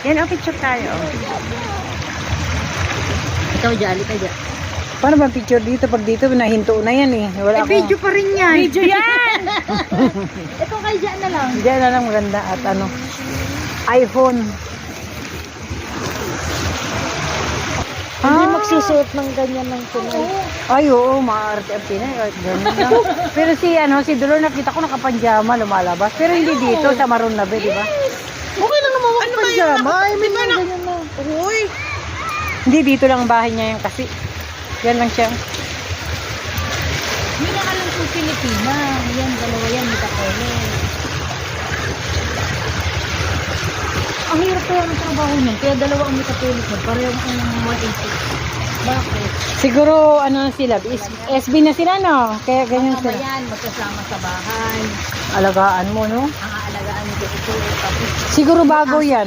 Yan, oh, picture tayo. Ikaw dyan, ka dyan. Paano ba picture dito? Pag dito, nahinto na yan eh. Wala Video pa rin yan. Video yan! Ito kay dyan na lang. Diyan na lang maganda at ano. iPhone. Hindi magsusuot ng ganyan ng Pinay. Ay, oo, maarte ang Pinay. Kahit ganun lang. Pero si Dolor, nakita ko nakapanjama, lumalabas. Pero hindi dito, sa Maroon na di ba? Okay lang naman magpanjama. I mean, ganyan na. Uy! Hindi, dito lang ang bahay niya yung kasi. Yan lang siya. Hindi na alam kung Pilipina. Yan, dalawa yan, may kakomen. Ang hirap kaya ng trabaho niyan. Kaya dalawa ang may katulik na. Parehong ang mga isip. Bakit? Siguro, ano na sila, SB na sila, no? Kaya ganyan Ang sila. yan, magkasama sa bahay. Alagaan mo, no? Ang aalagaan nito ito. Tapos, Siguro bago yan.